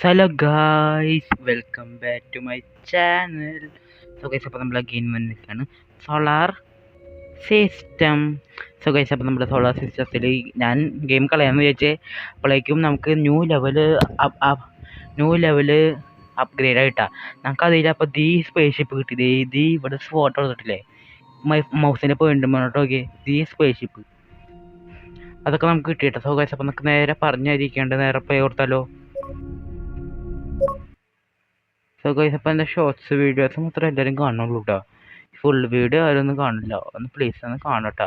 Hello guys, welcome back to my channel. So guys, അപ്പോൾ നമ്മൾ again വന്നിരിക്കുകയാണ് solar system. So guys, അപ്പോൾ നമ്മുടെ സോളാർ സിസ്റ്റത്തിൽ ഞാൻ ഗെയിം കളയാമെന്ന് വിചാരിച്ചേ അപ്പോഴേക്കും നമുക്ക് ന്യൂ ലെവല് അപ്ഗ്രേഡ് ആയിട്ടാ നമുക്കതിൽ. അപ്പോൾ സ്പേസ്ഷിപ്പ് കിട്ടി. ഇവിടെ ഫോട്ടോ എടുത്തിട്ടില്ലേ, മൗസിൻ്റെ പോയിന്റ് മുന്നോട്ട് നോക്കി സ്പേസ്ഷിപ്പ് അതൊക്കെ നമുക്ക് കിട്ടിയിട്ടോ. സോ ഗൈസ്, അപ്പോൾ നമുക്ക് നേരെ പറഞ്ഞിരിക്കേണ്ടത് നേരെ പോയി കൊടുത്താലോ. സോ ഗൈസ്, അപ്പോൾ എൻ്റെ ഷോർട്സ് വീഡിയോസ് മാത്രമേ എല്ലാവരും കാണുള്ളൂ കേട്ടോ. ഫുൾ വീഡിയോ ആരൊന്നും കാണില്ല, ഒന്ന് പ്ലീസ് ഒന്ന് കാണട്ടോ.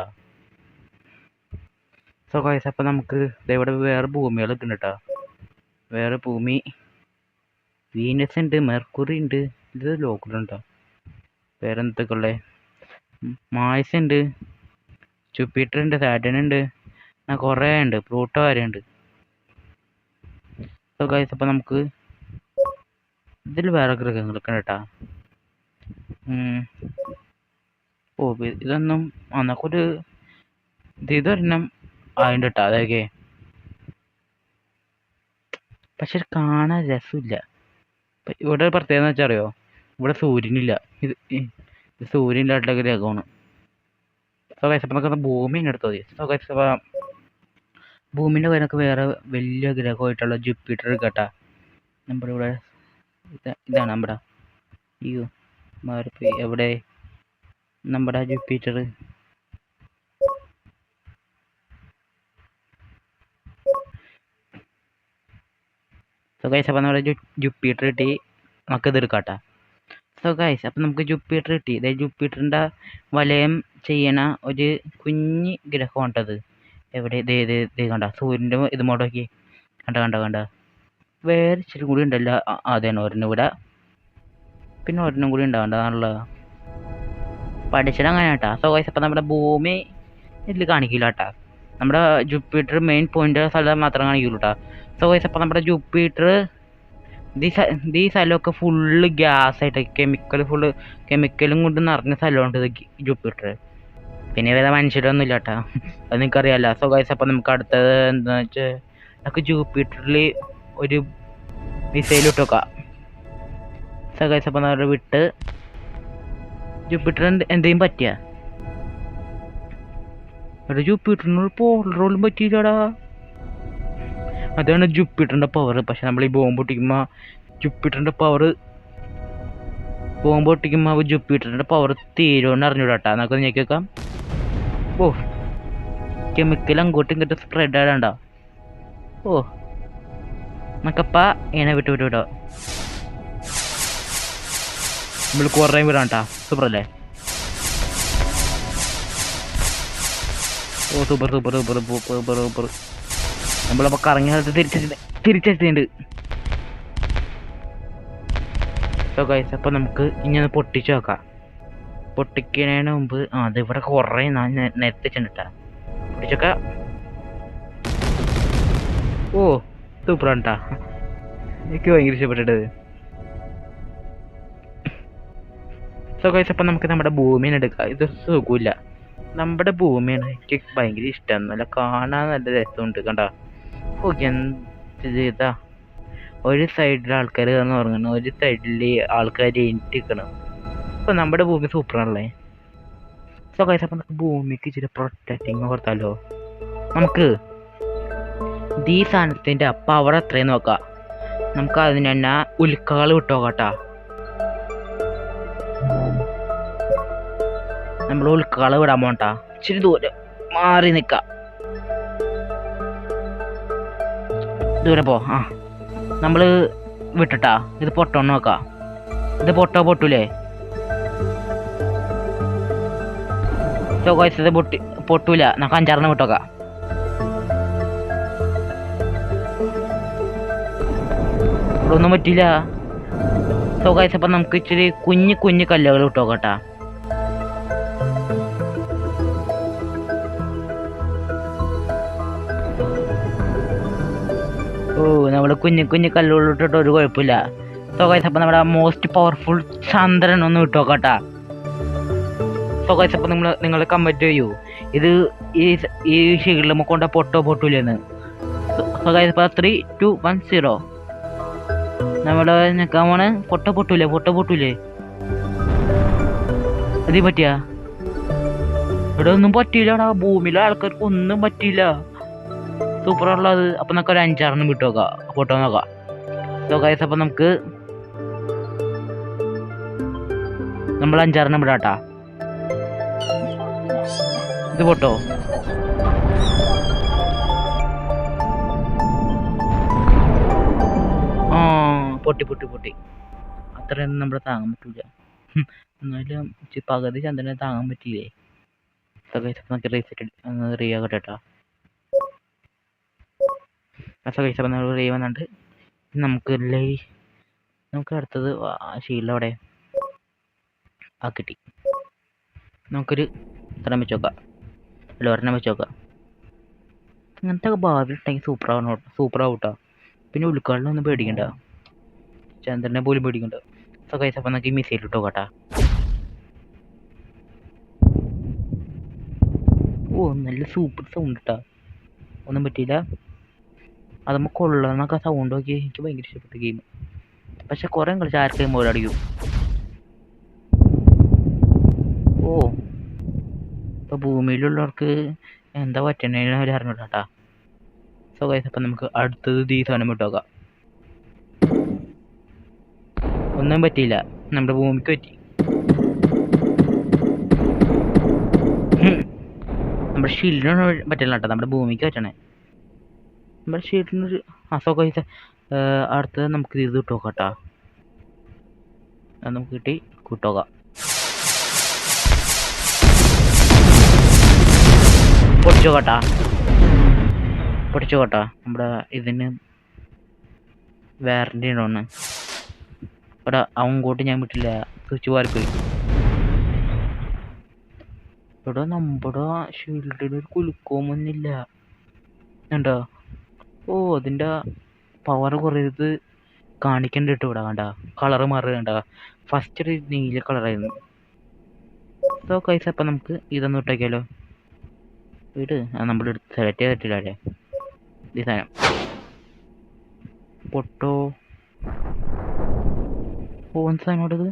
സോ ഗൈസ്, അപ്പോൾ നമുക്ക് ഇവിടെ വേറെ ഭൂമികളൊക്കെ ഉണ്ട് കേട്ടോ. വേറെ ഭൂമി, വീനസ് ഉണ്ട്, മെർക്കുറി ഉണ്ട്, ഇത് ലോക്കലുണ്ടോ. വേറെ എന്തൊക്കെ ഉള്ളത്, മായ്സ് ഉണ്ട്, ജൂപ്പിറ്റർ ഉണ്ട്, സാറ്റർൻ ഉണ്ട്, കുറേ ഉണ്ട്, പ്ലൂട്ടോ വരെ ഉണ്ട്. സോ ഗൈസ്, അപ്പോൾ നമുക്ക് ഇതിൽ വേറെ ഗ്രഹങ്ങളൊക്കെ കേട്ടാ. ഇതൊന്നും നമുക്കൊരു ഇതൊരെണ്ണം ആയിട്ട് കേട്ടോ. അതൊക്കെ പക്ഷെ കാണാൻ രസമില്ല. ഇവിടെ പ്രത്യേകത വെച്ചാൽ അറിയോ, ഇവിടെ സൂര്യനില്ല. ഇത് സൂര്യനില്ലാത്ത ഗ്രഹമാണ്. സോ ഗൈസ്, അപ്പോൾ നമുക്ക് ഭൂമിനെ എടുത്താൽ മതി. സോ ഗൈസ്, അപ്പോൾ ഭൂമിൻ്റെ പേരൊക്കെ വേറെ വലിയ ഗ്രഹമായിട്ടുള്ള ജൂപ്പിറ്റർ കേട്ടാ. നമ്മുടെ ഇവിടെ ഇതാണ് നമ്മുടെ മാറിപ്പോയി. എവിടെ നമ്മുടെ ജൂപ്പിറ്റർ? സോ ഗൈസ്, അപ്പോൾ നമ്മുടെ ജൂപ്പിറ്റർ കിട്ടി. നമുക്കിത് എടുക്കാട്ടാ. സോ ഗൈസ്, അപ്പം നമുക്ക് ജൂപ്പിറ്റർ കിട്ടി. അതായത് ജൂപ്പിറ്ററിൻ്റെ വലയം ചെയ്യണ ഒരു കുഞ്ഞ് ഗ്രഹമാണിട്ടത്. എവിടെ ഇത് കണ്ട, സൂര്യൻ്റെ ഇത് മോഡോക്കി കണ്ട വേറെ ഇച്ചിരി കൂടി ഉണ്ടല്ലോ. അതാണ് ഒരെണ്ണം ഇവിടെ, പിന്നെ ഒരെണ്ണം കൂടി ഉണ്ടാവേണ്ടതാണല്ലോ. പഠിച്ചത് അങ്ങനെ കേട്ടാ. സോ ഗൈസ്, അപ്പം നമ്മുടെ ഭൂമി ഇതിൽ കാണിക്കില്ല കേട്ടാ. നമ്മുടെ ജൂപ്പിറ്റർ മെയിൻ പോയിന്റ് സ്ഥലം മാത്രം കാണിക്കുള്ളൂ കേട്ടോ. സോ ഗൈസ്, അപ്പം നമ്മുടെ ജൂപ്പിറ്റർ ഈ സ്ഥലമൊക്കെ ഫുള്ള് ഗ്യാസായിട്ട് കെമിക്കലും കൊണ്ട് നിറഞ്ഞ സ്ഥലമുണ്ട് ഇത് ജൂപ്പിറ്റർ. പിന്നെ വേറെ മനുഷ്യരൊന്നും ഇല്ല കേട്ടോ, അത് നിങ്ങൾക്കറിയാമല്ലോ. സോ ഗൈസ്, അപ്പം നമുക്ക് അടുത്തത് എന്താണെന്ന് വെച്ചാൽ നമുക്ക് ജൂപ്പിറ്ററിൽ ഒരു മിസൈൽ ഇട്ട് വെക്കാം. സോ ഗൈസ്, അപ്പം നമ്മൾ വിട്ട് ജൂപ്പിറ്റർ എന്തെങ്കിലും പറ്റിയ ഒരു ജൂപ്പിറ്ററിനൊരു പോളറോളും പറ്റിയില്ലടാ. അതാണ് ജൂപ്പിറ്ററിൻ്റെ പവർ. പക്ഷെ നമ്മൾ ഈ ബോംബ് പൊട്ടിക്കുമ്പോൾ ജൂപ്പിറ്ററിൻ്റെ പവർ തീരുമെന്ന് അറിഞ്ഞൂടാട്ടാ. നമുക്കൊന്ന് ഞെക്കി വെക്കാം. ഓ, കെമിക്കൽ അങ്ങോട്ടും ഇങ്ങോട്ടും സ്പ്രെഡ് ആടാണ്ട. ഓ, നമുക്കപ്പാ ഇങ്ങനെ വിട്ടോ. നമ്മൾ കുറേ വിടാണ്ടാ. സൂപ്പർ അല്ലേ? ഓ, സൂപ്പർ. നമ്മളപ്പോൾ കറങ്ങിയ സ്ഥലത്ത് തിരിച്ചെത്തിയിട്ടുണ്ട്. സോ ഗൈസ്, അപ്പോൾ നമുക്ക് ഇനി ഒന്ന് പൊട്ടിച്ച് നോക്കാം. പൊട്ടിക്കുന്നതിന് മുമ്പ് അതിവിടെ കുറേ നെത്തിച്ചിട്ടാ പൊട്ടിച്ചൊക്കെ. ഓ, സൂപ്പറാണ് കേട്ടാ, എനിക്ക് ഭയങ്കര ഇഷ്ടപ്പെട്ടിട്ടത്. സോ ഗൈസ്, അപ്പം നമുക്ക് നമ്മുടെ ഭൂമിനെ എടുക്കാം. ഇത് സുഖമില്ല, നമ്മുടെ ഭൂമിയാണ് എനിക്ക് ഭയങ്കര ഇഷ്ടമാണ്. നല്ല കാണാൻ നല്ല രസമുണ്ട് കണ്ട. ഓ, എന്താ ഒരു സൈഡിൽ ആൾക്കാർ കിടന്ന് ഉറങ്ങണം, ഒരു സൈഡിൽ ആൾക്കാർ എണീറ്റിരിക്കണം. അപ്പോൾ നമ്മുടെ ഭൂമി സൂപ്പറാണല്ലേ. സോ ഗൈസ്, അപ്പം നമുക്ക് ഭൂമിക്ക് ഇച്ചിരി പ്രൊട്ടക്റ്റിങ് കൊടുത്താലോ. നമുക്ക് ഈ സാധനത്തിൻ്റെ പവർ എത്രയും നോക്കാം. നമുക്ക് അതിന് തന്നെ ഉൽക്കകൾ വിട്ടോക്കാട്ടാ. നമ്മൾ ഉൽക്കകൾ വിടാൻ പോണ്ടാ. ഇച്ചിരി ദൂരം മാറി നിൽക്കാം. ദൂരെ പോ. നമ്മൾ വിട്ടിട്ടാ. ഇത് പൊട്ടോന്ന് നോക്കാം. ഇത് പൊട്ടൂലേ? സോ ഗൈസ്, ഇത് പൊട്ടൂല. നമുക്ക് 5-6 വിട്ടോക്കാം. ഇവിടെ ഒന്നും പറ്റില്ല. സോ ഗൈസ്, അപ്പം നമുക്ക് ഇച്ചിരി കുഞ്ഞു കല്ലുകൾ വിട്ടോക്കട്ടാ. ഓ, നമ്മൾ കുഞ്ഞു കല്ലുകളിട്ടിട്ട് ഒരു കുഴപ്പമില്ല. സോ ഗൈസ്, അപ്പം നമ്മുടെ മോസ്റ്റ് പവർഫുൾ ചന്ദ്രൻ ഒന്ന് വിട്ടോക്കട്ടാ. സോ ഗൈസ്, അപ്പം നിങ്ങൾ കമൻറ്റ് ചെയ്യൂ, ഇത് ഈ ഷീൽഡ് നമുക്ക് കൊണ്ട പൊട്ടൂലെന്ന്. സോ ഗൈസ്, അപ്പോൾ 3, 2, 1, 0. നമ്മളെ നിക്കാൻ പോണ പൊട്ടൂലേ അതീ പറ്റിയാ ഇവിടെ ഒന്നും പറ്റിയില്ലടാ. ഭൂമിയിലെ ആൾക്കാർക്ക് ഒന്നും പറ്റിയില്ല. സൂപ്പറുള്ളത്. അപ്പൊ നമുക്ക് ഒരു 5-6 വിട്ടു നോക്കാം, പൊട്ടോ നോക്കാം. സോ ഗൈസ്, അപ്പൊ നമുക്ക് നമ്മൾ 5-6 വിടാട്ടാ. ഇത് പൊട്ടോ. പൊട്ടി അത്രയൊന്നും നമ്മളെ താങ്ങാൻ പറ്റൂല. എന്നാലും പകുതി ചന്ദ്രനെ താങ്ങാൻ പറ്റിയില്ലേ. നമുക്ക് റീ ആകട്ടെട്ടാ. റീ വന്നിട്ട് നമുക്ക് അടുത്തത് ഷീൽഡ് അവിടെ കിട്ടി. നമുക്കൊരു ഇത്രയും വെച്ച് നോക്കാം, ഒരെണ്ണം വെച്ച് നോക്കാം. ഇങ്ങനത്തെ ഭാവി ഉണ്ടെങ്കിൽ സൂപ്പറാവൂട്ടോ. പിന്നെ ഉൾക്കാളിലൊന്നും പേടിക്കണ്ട, ചന്ദ്രനെ പോലും പേടിക്കണ്ട. സോ ഗൈസ്, അപ്പം നമുക്ക് ഈ മിസൈൽ ഇട്ടോ കേട്ടാ. നല്ല സൂപ്പർ സൗണ്ട് ഇട്ടാ. ഒന്നും പറ്റിയില്ല. അതമ്മ കൊള്ളാന്നൊക്കെ സൗണ്ട് നോക്കി എനിക്ക് ഭയങ്കര ഇഷ്ടപ്പെട്ട ഗെയിം. പക്ഷെ കുറെ കളിച്ച് ആർക്കും പോലടിക്കും. ഇപ്പൊ ഭൂമിയിലുള്ളവർക്ക് എന്താ പറ്റണേന്ന് അവർ അറിഞ്ഞിട്ടാ. സോ ഗൈസ്, അപ്പം നമുക്ക് അടുത്തത് ഈ സാധനം വിട്ടോക്കാം. ഒന്നും പറ്റിയില്ല, നമ്മുടെ ഭൂമിക്ക് പറ്റി. നമ്മുടെ ഷീൽഡിന് പറ്റില്ല കേട്ടോ, നമ്മുടെ ഭൂമിക്ക് പറ്റണേ. നമ്മുടെ ഷീൽഡിനൊരു സോ ഗൈസ്, അടുത്തത് നമുക്ക് ഇത് ഇട്ടോക്കാട്ടാ. അത് നമുക്ക് കിട്ടോക്കാം. പൊട്ടിച്ചോട്ടാ. നമ്മുടെ ഇതിന് വാറണ്ടി ഉണ്ടോന്ന് ഇവിടെ അങ്ങോട്ട് ഞാൻ വിട്ടില്ല, സ്വിച്ച് മാറിപ്പോയി. ഇവിടെ നമ്മുടെ ഷീൽഡിൽ ഒരു കുലുക്കമൊന്നുമില്ല കണ്ടോ. അതിന്റെ പവർ കുറയത് കാണിക്കണ്ട കേട്ടോ. ഇവിടെ കണ്ട കളറ് മാറുകണ്ട. ഫസ്റ്റ് ഒരു നീല കളറായിരുന്നു. സോ ഗൈസ്, അപ്പം നമുക്ക് ഇതൊന്നും ഇട്ടേക്കാലോ. നമ്മൾ സെലക്ട് ചെയ്തിട്ടില്ല അല്ലേ ഈ സാധനം. പൊട്ടോ സാധനോടത്.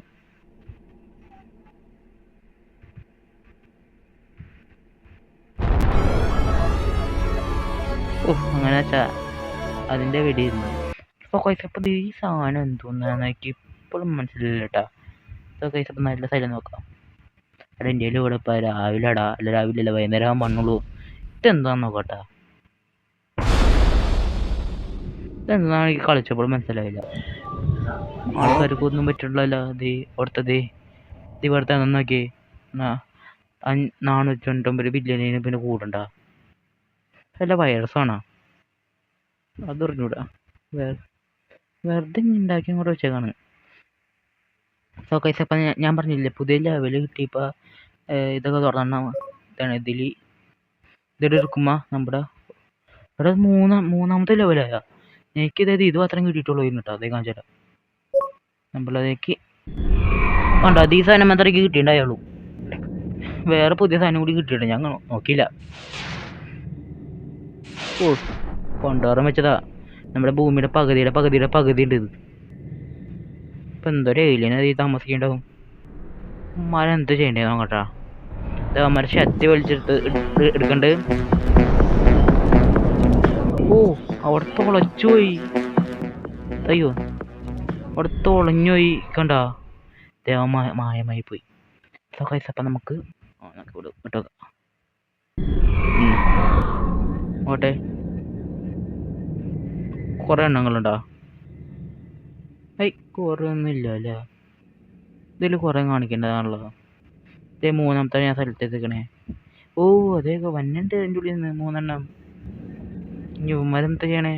അങ്ങനെ വെച്ചാ അതിന്റെ വെടിയിരുന്നു. സോ ഗൈസ്, അപ്പം ഈ സാധനം എന്തോന്നാന്ന് എനിക്ക് ഇപ്പോഴും മനസ്സിലായില്ല കേട്ടാ. സോ ഗൈസ്, അപ്പം നല്ല സൈഡിൽ നോക്കാം. അവിടെ ഇന്ത്യയിൽ ഇവിടെ ഇപ്പം രാവിലെ അല്ല വൈകുന്നേരം മണ്ണുള്ളൂ. ഇതെന്താന്ന് നോക്കട്ടാ. ഇതെന്താണ് എനിക്ക് കളിച്ചപ്പോഴും മനസ്സിലായില്ല. ആൾക്കാർക്ക് ഒന്നും പറ്റുള്ളല്ലോ. ഇവിടുത്തെ നോക്കി 499 ബില്യണിന് പിന്നെ കൂടണ്ട. വല്ല വൈറസാണോ അതറിഞ്ഞൂടാ. വെറുതെ ഉണ്ടാക്കി കൂടെ വെച്ചേക്കാണ്. സോ ഗൈസ്, അപ്പം ഞാൻ പറഞ്ഞില്ലേ പുതിയ ലെവല് കിട്ടിയപ്പോൾ ഇതൊക്കെ തുറന്ന ഇതെടുക്കുമ്പോ നമ്മുടെ ഇവിടെ മൂന്നാമത്തെ ലെവലായ എനിക്കിതായത് ഇത് മാത്രം കിട്ടിയിട്ടുള്ളൂ കേട്ടോ. അതേ കാണിച്ചാ നമ്മളതേക്ക് കണ്ടോ. ഈ സാധനം മാത്രമേ കിട്ടിയിട്ടുണ്ടായുള്ളൂ. വേറെ പുതിയ സാധനം കൂടി കിട്ടിയിട്ടുണ്ട്, ഞാൻ നോക്കിയില്ല. കൊണ്ടുവരാൻ വെച്ചതാ. നമ്മുടെ ഭൂമിയുടെ പകുതി ഉണ്ട് ഇത്. ഇപ്പൊ എന്തൊരു ഏലിയൻ അത് താമസിക്കണ്ടാവും. ഉമ്മാരെ എന്ത് ചെയ്യണ്ടേ നോക്കട്ടാ. ഇത് അമ്മമാരെ ശക്തി വലിച്ചെടുത്ത് എടുക്കണ്ട്. അവിടെ തുളച്ചുപോയി. അയ്യോ, അവിടെ തുളഞ്ഞുപോയി കണ്ടാ. മായമായി പോയി. സോ ഗൈസ്, അപ്പം നമുക്ക് വിട്ടോ ഓട്ടെ. കുറെ എണ്ണങ്ങളുണ്ടോ? കുറെ ഒന്നും ഇല്ല അല്ലേ. ഇതിൽ കുറെ കാണിക്കേണ്ടതാണല്ലോ. ഇതേ മൂന്നാമത്തെ ഞാൻ സെലക്ട് ചെയ്തേക്കണേ. അതേക്കെ വന്നുണ്ട് അതിൻ്റെ ഉള്ളിൽ നിന്ന് 3 എണ്ണം. ഇവന്മാരെന്താ ചെയ്യണേ?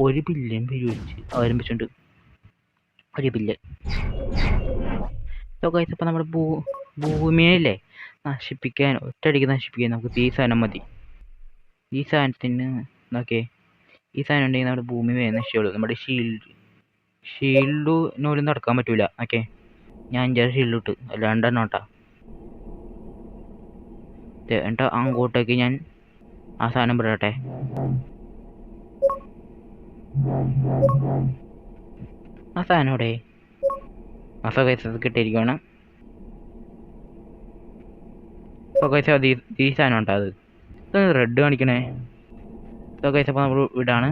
ഒരു ബില്യൺ ഉപയോഗിച്ച് ആരംഭിച്ചിട്ടുണ്ട്. 1 ബില്യൺ. അപ്പം നമ്മുടെ ഭൂമിയിലെ ഒറ്റയടിക്ക് നശിപ്പിക്കാൻ നമുക്ക് ഈ സാധനം മതി. ഈ സാധനത്തിന് ഈ സാധനം ഉണ്ടെങ്കിൽ നമ്മുടെ ഭൂമി വേഗം നശിച്ചുള്ളൂ. നമ്മുടെ ഷീൽഡിനോലും നടക്കാൻ പറ്റൂല. ഞാൻ 5 ഷീൽഡ് ഇട്ട് അല്ലാണ്ടെന്നോട്ടാ. എന്നിട്ട് അങ്ങോട്ടേക്ക് ഞാൻ ആ സാധനം വിടട്ടെ. ആ സാധനം ഇവിടെ അത് കിട്ടിയിരിക്കുകയാണ്. ഈ സാധനം ഉണ്ടോ? അത് റെഡ് കാണിക്കണേ. അപ്പോൾ നമ്മൾ ഇടാണ്.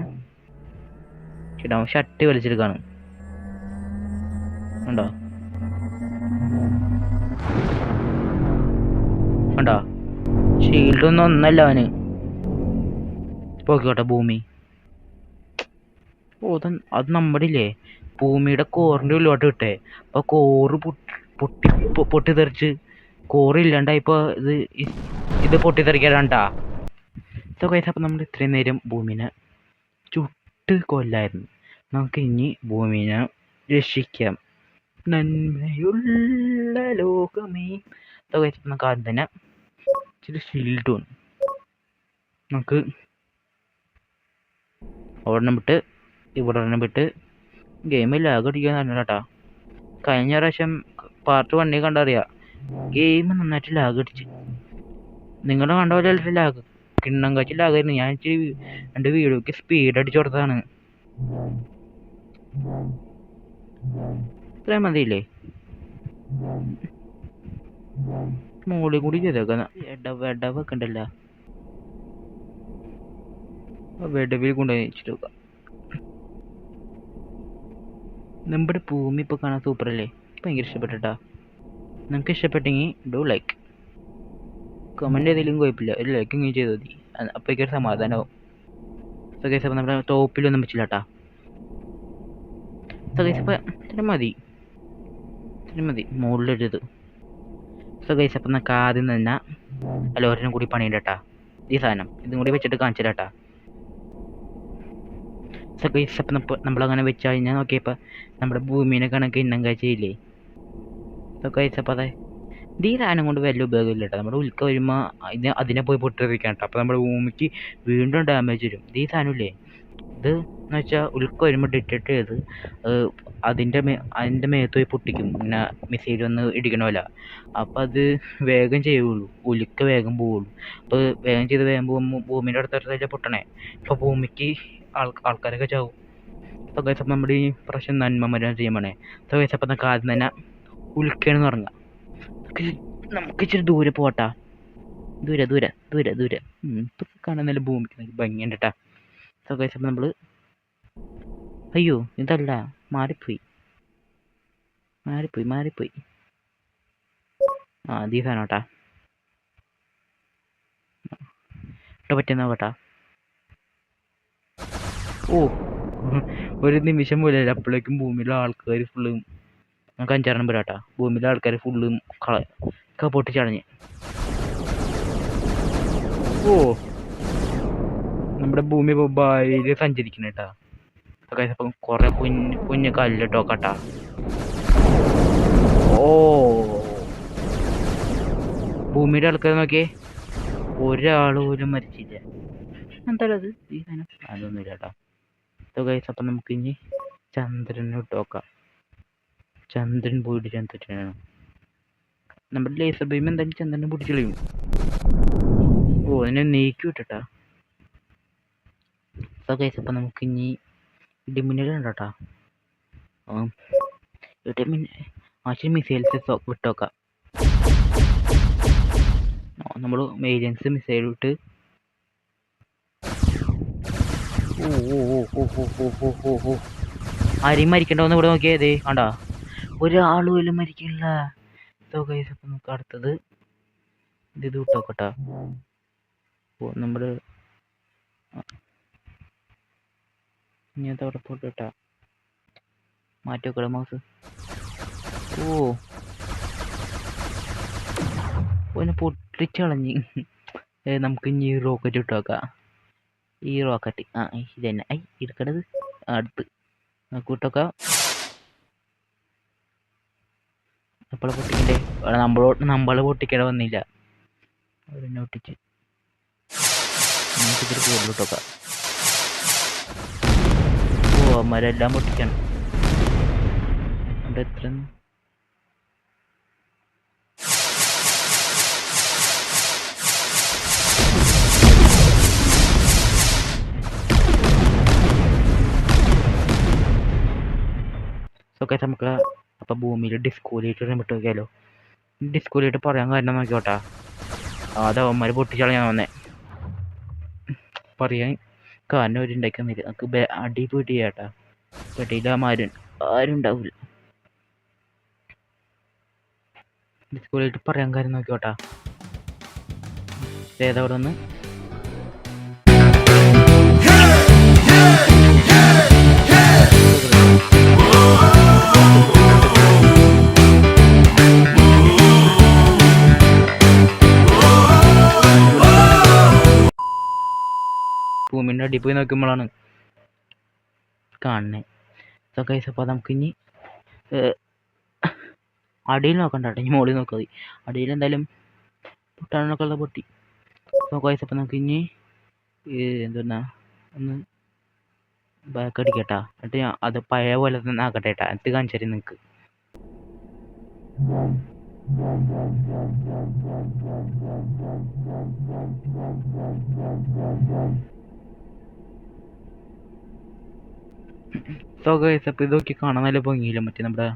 ഷർട്ട് വലിച്ചെടുക്കാണ്. ഉണ്ടോ കണ്ടോ? ഷീൽഡൊന്നും ഒന്നല്ല അവന്. പോയിക്കോട്ടെ ഭൂമി. അത് നമ്മുടെ ഇല്ലേ ഭൂമിയുടെ കോറിൻ്റെ ഉള്ളിലോട്ട് വിട്ടേ. അപ്പോൾ കോറ് പൊട്ടിത്തെറിച്ച് കോറില്ലാണ്ടായിപ്പോൾ ഇത് പൊട്ടിത്തെറിക്കാണ്ടാ. അപ്പം നമ്മൾ ഇത്രയും നേരം ഭൂമിനെ ചുട്ട് കൊല്ലായിരുന്നു. നമുക്ക് ഇനി ഭൂമിനെ രക്ഷിക്കാം. നന്മയുള്ള ലോകമേ. നമുക്ക് ആദ്യം തന്നെ ഇച്ചിരി ഷീൽഡ് വേണം. നമുക്ക് ഒരെണ്ണം വിട്ട് ഇവിടെ ഒരെണ്ണം വിട്ട് ഗെയിമിൽ ലാഗ് അടിക്കാൻ തന്നെ കേട്ടാ. കഴിഞ്ഞ പ്രാവശ്യം പാർട്ട് 1 കണ്ടറിയാം, ഗെയിം നന്നായിട്ട് ലാഗ് അടിച്ച്. നിങ്ങളുടെ കണ്ട പോലെ ലാഗ് കിണ്ണം കാച്ചി ലാഗായിരുന്നു. ഞാൻ ഇച്ചിരി എൻ്റെ വീഡിയോക്ക് സ്പീഡ് അടിച്ചു കൊടുത്തതാണ്. ഇത്രയും മതിയില്ലേ? മോളിൽ കൂടി ചെയ്തേക്കാം. വെടവൊക്കെ ഉണ്ടല്ലോ, വെടവിൽ കൊണ്ടുപോയി വെച്ചിട്ട് നോക്കാം. നമ്മുടെ ഭൂമി ഇപ്പോൾ കാണാൻ സൂപ്പറല്ലേ? ഭയങ്കര ഇഷ്ടപ്പെട്ടാ. നിങ്ങൾക്ക് ഇഷ്ടപ്പെട്ടെങ്കിൽ ഡു ലൈക്ക്, കമൻറ്റ് ചെയ്തെങ്കിലും കുഴപ്പമില്ല, ഒരു ലൈക്ക് ഇങ്ങനെ ചെയ്താൽ മതി. അപ്പോഴേക്കും ഒരു സമാധാനമാവും. സോ ഗൈസ് അപ്പോൾ നമ്മുടെ ടോപ്പിലൊന്നും വെച്ചില്ല കേട്ടാ. സോ ഗൈസ് അപ്പോൾ ഇത്ര മതി മുകളിലൊരിത്. സോ ഗൈസ് അപ്പം നമുക്ക് ആദ്യം തന്നെ എല്ലാവരും കൂടി പണിയുണ്ട് കേട്ടാ. ഈ സാധനം ഇതും കൂടി വെച്ചിട്ട് കാണിച്ചു കേട്ടാ. സോ ഗൈസ് അപ്പം നമ്മളങ്ങനെ വെച്ച് കഴിഞ്ഞാൽ നോക്കിയപ്പോൾ നമ്മുടെ ഭൂമിനെ കണക്ക് ഇണ്ണം കാഴ്ചയില്ലേ. സോ ഗൈസ് അപ്പോൾ അതെ ഈ സാധനം കൊണ്ട് വലിയ ഉപയോഗമില്ല കേട്ടോ. നമ്മുടെ ഉൽക്ക വരുമ്പോൾ അതിനെ പോയി പൊട്ടിത്തെറിക്കാൻ കേട്ടോ. അപ്പോൾ നമ്മുടെ ഭൂമിക്ക് വീണ്ടും ഡാമേജ് വരും. ഈ സാധനമില്ലേ, ഇത് എന്ന് വെച്ചാൽ ഉൽക്ക വരുമ്പോൾ ഡിറ്റക്ട് ചെയ്ത് അതിൻ്റെ മേത്ത് പോയി പൊട്ടിക്കും. ഇങ്ങനെ മിസൈൽ വന്ന് ഇടിക്കണമല്ല. അപ്പം അത് വേഗം ചെയ്യുള്ളൂ, ഉൽക്ക വേഗം പോവുള്ളൂ. അപ്പോൾ വേഗം ചെയ്ത് വേഗം പോകുമ്പോൾ ഭൂമിൻ്റെ അടുത്തടുത്തല്ലേ പൊട്ടണേ. അപ്പോൾ ഭൂമിക്ക് ആൾക്കാരൊക്കെ ചാവും. അപ്പോൾ ഗൈസ് അപ്പം നമ്മുടെ ഈ പ്രശ്നം നന്മ മരം ചെയ്യുമ്പോഴേ. അപ്പോൾ ഗൈസ് അപ്പം നമുക്ക് ആദ്യം തന്നെ ഉൽക്കയെന്ന് തുടങ്ങാം. നമുക്ക് ഇച്ചിരി ദൂരെ പോട്ടാ. ദൂരെ ഇപ്പം കാണാൻ നല്ല ഭൂമിക്ക് നല്ല ഭംഗിയുണ്ട് കേട്ടാ. സോ ഗൈസ് അപ്പം നമ്മൾ അയ്യോ ഇതല്ല, മാറിപ്പോയി. ആ അതീ സാധനം കേട്ടാ. ഇട്ടോ പറ്റുന്ന കേട്ടാ. ഓ ഒരു നിമിഷം പോലെ അപ്പോഴേക്കും ഭൂമിയിലെ ആൾക്കാർ ഫുള്ളും നമുക്ക് 5-6 പേരാട്ടാ. ഭൂമിയിലെ ആൾക്കാർ ഫുള്ളും പൊട്ടിച്ചടഞ്ഞ്. ഓ നമ്മുടെ ഭൂമി ഇപ്പോൾ ഭാര്യ സഞ്ചരിക്കുന്ന കേട്ടാ. അപ്പം കുറെ കുഞ്ഞ് കല്ലിട്ടോ കേട്ടാ. ഓ ഭൂമിയുടെ ആൾക്കാർ നോക്കിയേ, ഒരാൾ പോലും മരിച്ചില്ല. എന്തായാലും അത് ഈ സാധനം അതൊന്നുമില്ല കേട്ടോ. ഗൈസ് അപ്പം നമുക്ക് ഇനി ചന്ദ്രനെ ഇട്ട് നോക്കാം. ചന്ദ്രൻ പോയിട്ട് ചന്ദ്രനാണ് നമ്മുടെ ലേസർ ബീം എന്തായാലും ചന്ദ്രനെ പൊട്ടിച്ച് കളയും. ഓ അതിനെ നീക്കി വിട്ടിട്ടാ. സോ ഗൈസ് അപ്പം നമുക്ക് ഇനി ഇടിമിന്നലുണ്ട് കേട്ടോ. ആക്ച്വലി മിസൈൽസ് വിട്ടോക്കാം. നമ്മൾ ഏജൻസ് മിസൈൽ വിട്ട് ആരെയും മരിക്കണ്ടോന്ന് ഇവിടെ നോക്കിയതേ കണ്ടാ, ഒരാൾ പോലും മരിക്കില്ല. സോ ഗൈസ് അപ്പം നമുക്ക് അടുത്തത് ഇത് വിട്ടോക്കട്ടാ. ഓ നമ്മൾ ഇങ്ങനത്തെ ഉറപ്പോട്ട് കേട്ടാ. മാറ്റി വെക്കട മൗസ്. ഓനെ പൊട്ടിച്ചളഞ്ഞ്. നമുക്ക് ഇനി റോക്കറ്റ് ഇട്ടോക്കാം. ഈ റോക്കറ്റ് ഇതന്നെ എടുക്കണത് അടുത്ത് നമുക്ക് വിട്ടോക്കാം. നമ്മളെ പൊട്ടിക്കണ്ടേ, നമ്മളെ പൊട്ടിക്കേണ്ട വന്നില്ല. അവരെന്നെ പൊട്ടിച്ച് നമുക്ക് ഇതിൽ കൂടുതലിട്ടോക്കാം. അമ്മരെല്ലാം പൊട്ടിക്കണം. അവിടെ എത്ര ഗൈസ് നമുക്ക് അപ്പം ഭൂമിയിൽ ഡിസ്കോലിയേറ്റ് വിട്ട് നോക്കിയാലോ. ഡിസ്കോലിയേറ്റ് പറയാൻ കാരണം നോക്കിയോട്ടാ. അതവന്മാർ പൊട്ടിച്ചളയാൻ വന്നേ പറയാൻ കാരണം ഒരു ഉണ്ടാക്കുന്നില്ല. നമുക്ക് അടി പോയിട്ട് ചെയ്യാട്ടാ. പെട്ടിയിലാരും ആരും ഉണ്ടാവില്ല. ഡിസ്കോലിയേറ്റ് പറയാൻ കാര്യം നോക്കിയോട്ടാ. ഏതാ അവിടെ നിന്ന് ഭൂമിൻ്റെ അടി പോയി നോക്കുമ്പോഴാണ് കാണുന്നത്. സോ ഗൈസ് അപ്പോൾ നമുക്ക് ഇനി അടിയിൽ നോക്കണ്ട കേട്ടോ, ഇനി മുകളിൽ നോക്കാതെ. അടിയിൽ എന്തായാലും പൊട്ടാനൊക്കെ ഉള്ള പൊട്ടി. സോ ഗൈസ് അപ്പോൾ നമുക്ക് ഇനി എന്തുന്നാ ഒന്ന് ബാക്ക് അടിക്കട്ടാ. എന്നിട്ട് ഞാൻ അത് പഴയ പോലെ തന്നെ ആക്കട്ടെ കേട്ടാ. എന്നിട്ട് കാണിച്ചു തരും നിങ്ങൾക്ക്. സോ ഗൈസ് അപ്പോൾ ഇതൊക്കെ കാണാൻ നല്ല ഭംഗിയില്ല. മറ്റേ നമ്മുടെ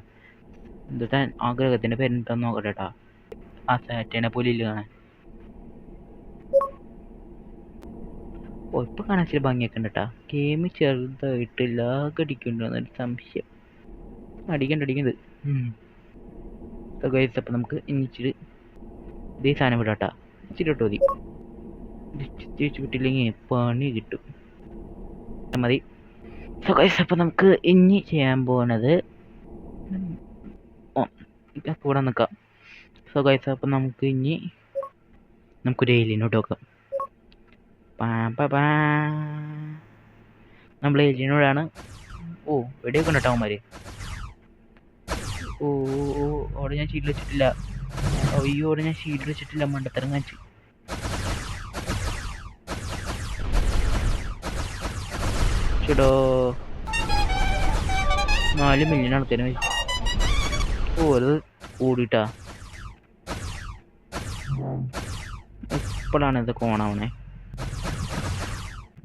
എന്നിട്ട് ആ ഗ്രഹത്തിൻ്റെ പേരെന്താന്ന് നോക്കട്ടെ കേട്ടാ. ആ സാറ്റേനെ പോലെ ഇല്ല കാണാൻ. ഓ ഇപ്പൊ കാണാൻ ഇച്ചിരി ഭംഗിയൊക്കെ ഉണ്ട് കേട്ടാ. ഗെയിം ചെറുതായിട്ട് ലാഗ് അടിക്കുന്നുണ്ടോന്നൊരു സംശയം. അടിക്കണ്ട്. സോ ഗൈസ് അപ്പോൾ നമുക്ക് ഇനി ഇച്ചിരി ഇതേ സാധനം വിടാട്ടാ. ഇച്ചിരി ഇട്ടോ മതി. തിരിച്ചു വിട്ടില്ലെങ്കിൽ പണി കിട്ടും. മതി. സോ ഗൈസ് അപ്പോൾ നമുക്ക് ഇനി ചെയ്യാൻ പോകുന്നത് കൂടെ നിൽക്കാം. സോ ഗൈസ് അപ്പോൾ നമുക്ക് ഇനി നമുക്കൊരു ഏലിയനോട്ട് നോക്കാം. നമ്മൾ ഏലിയനോടാണ്. ഓ വെടിയൊക്കെ ഉണ്ട് കേട്ടോ അവന്മാര്. ഓ അവിടെ ഞാൻ ഷീൽഡ് വെച്ചിട്ടില്ല. അയ്യോ അവിടെ ഞാൻ ഷീൽഡ് വെച്ചിട്ടില്ല. മണ്ടത്തരം കാണിച്ചു. ചേടോ 4 മില്യൺ ആൾക്കാരെ വെച്ചു. ഓ അത് ഓടിട്ടാ. ഇപ്പോഴാണ് ഇതൊക്കെ ഓണാവണേ.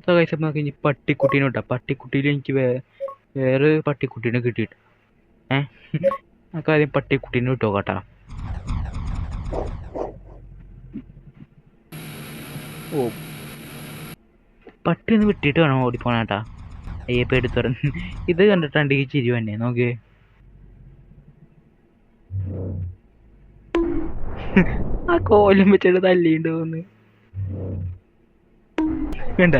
സോ ഗൈസ് നമുക്ക് ഇനി പട്ടിക്കുട്ടീനെ കിട്ടാം. പട്ടിക്കുട്ടിയിൽ എനിക്ക് വേറെ പട്ടിക്കുട്ടീനെ കിട്ടിയിട്ട് നമുക്ക് ആദ്യം പട്ടിക്കുട്ടീനെ കിട്ടോ കേട്ടാ. ഓ പട്ടി ഒന്ന് വിട്ടിട്ട് വേണം ഓടിപ്പോണേട്ടാ. അയ്യപ്പ എടുത്തു പറഞ്ഞു. ഇത് കണ്ടിട്ടാണ്ട് ഈ ചിരി തന്നെ നോക്കിയേ. ആ കോലം വെച്ചിട്ട് തല്ലിണ്ട് തോന്ന് വേണ്ട.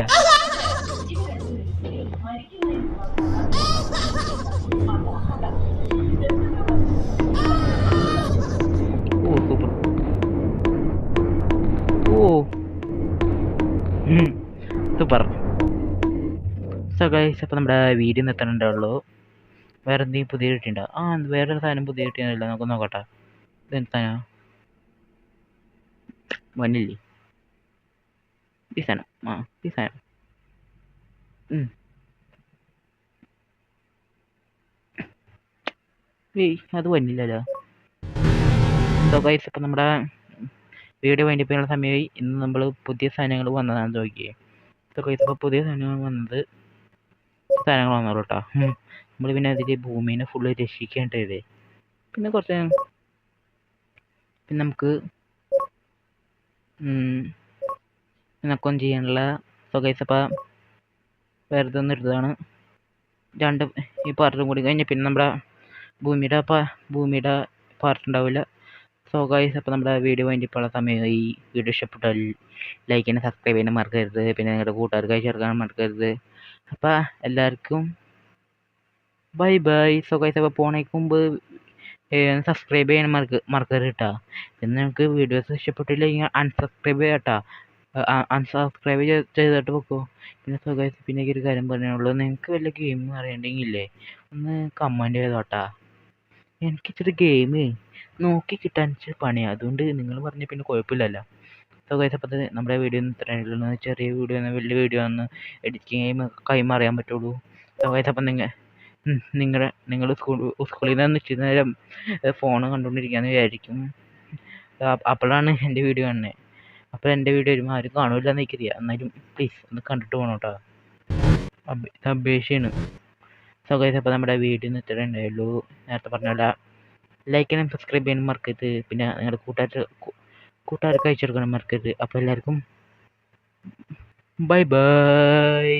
ഓ സൂപ്പർ. ഓ സൂപ്പർ. സോ ഗൈസ് അപ്പോൾ നമ്മുടെ വീഡിയോ നിർത്തണുണ്ടാവുള്ളൂ. വേറെ എന്തെങ്കിലും പുതിയ കിട്ടിയിട്ടുണ്ടോ? വേറൊരു സാധനം പുതിയ കിട്ടിയതല്ല. നമുക്ക് നോക്കട്ടെ. ഇതെന്താ വന്നില്ലേ ഈ സാധനം? ഈ സാധനം അത് വന്നില്ലല്ലോ. സോ ഗൈസ് ഇപ്പം നമ്മുടെ വീഡിയോ വേണ്ടിയുള്ള സമയമായി. ഇന്ന് നമ്മൾ പുതിയ സാധനങ്ങൾ വന്നതാണെന്ന് ചോദിക്കുകയെ. സോ ഗൈസ് ഇപ്പോൾ പുതിയ സാധനങ്ങൾ വന്നോളൂ കേട്ടോ. നമ്മൾ പിന്നെ അതിൽ ഭൂമിനെ ഫുള്ള് രക്ഷിക്കേണ്ടതേ. പിന്നെ കുറച്ച് പിന്നെ നമുക്ക് നമുക്കൊന്നും ചെയ്യാനുള്ള. സോ ഗൈസ് അപ്പോൾ വെറുതെ ഒന്ന് എടുത്തതാണ്. ഈ പാർട്ടും കൂടി കഴിഞ്ഞ് പിന്നെ നമ്മുടെ ഭൂമിയുടെ പാർട്ട് ഉണ്ടാവില്ല. സോ ഗൈസ് അപ്പോൾ നമ്മുടെ വീഡിയോ വേണ്ടിയുള്ള സമയമായി. വീഡിയോ ഇഷ്ടപ്പെട്ടാൽ ലൈക്ക് ചെയ്യാനും സബ്സ്ക്രൈബ് ചെയ്യാനും മറക്കരുത്. പിന്നെ നിങ്ങളുടെ കൂട്ടുകാർക്കായി ചേർക്കാനും മറക്കരുത്. അപ്പോൾ എല്ലാവർക്കും ബൈ ബൈ. സോ ഗൈസ് അപ്പോൾ പോണേക്ക് മുമ്പ് സബ്സ്ക്രൈബ് ചെയ്യാൻ മറക്കരുത് കേട്ടോ. പിന്നെ നിങ്ങൾക്ക് വീഡിയോസ് ഇഷ്ടപ്പെട്ടില്ലെങ്കിൽ അൺസബ്സ്ക്രൈബ് ചെയ്യാട്ടോ. അൺസബ്സ്ക്രൈബ് ചെയ്തിട്ട് വെക്കോ. പിന്നെ സോ ഗൈസ് പിന്നെ ഒരു കാര്യം പറയാനുള്ളൂ. നിങ്ങൾക്ക് വല്ല ഗെയിം അറിയണ്ടെങ്കിലേ ഒന്ന് കമൻറ്റ് ചെയ്തോട്ടാ. എനിക്കിച്ചിരി ഗെയിം നോക്കി കിട്ടാൻ ഇച്ചിരി പണിയാണ്. അതുകൊണ്ട് നിങ്ങൾ പറഞ്ഞ പിന്നെ കുഴപ്പമില്ലല്ലോ. സോ ഗൈസ് അപ്പോൾ നമ്മുടെ വീഡിയോ ഇത്രയുള്ളൂ. ചെറിയ വീഡിയോ വലിയ വീഡിയോ ഒന്ന് എഡിറ്റിംഗ് കൈമാറിയാൻ പറ്റുള്ളൂ. സോ ഗൈസ് അപ്പം നിങ്ങൾ സ്കൂളിൽ നിന്ന് ഇച്ചിരി നേരം ഫോൺ കണ്ടുകൊണ്ടിരിക്കാമെന്ന് വിചാരിക്കും. അപ്പോഴാണ് എൻ്റെ വീഡിയോ കാണുന്നത്. അപ്പോൾ എൻ്റെ വീഡിയോ വരുമ്പോൾ ആരും കാണില്ല എന്ന് എനിക്കറിയാം. എന്നാലും പ്ലീസ് ഒന്ന് കണ്ടിട്ട് പോകണം കേട്ടോ. അപേക്ഷയാണ്. സോ ഗൈസ് അപ്പോൾ നമ്മുടെ വീഡിയോ ഇത്രേ ഉണ്ടായുള്ളൂ. നേരത്തെ പറഞ്ഞ പോലെ ലൈക്ക് ചെയ്യാനും സബ്സ്ക്രൈബ് ചെയ്യാനും മറക്കരുത്. പിന്നെ നിങ്ങളുടെ കൂട്ടുകാർക്ക് അയച്ചു കൊടുക്കണം മറക്കരുത്. അപ്പോൾ എല്ലാവർക്കും ബൈ ബൈ.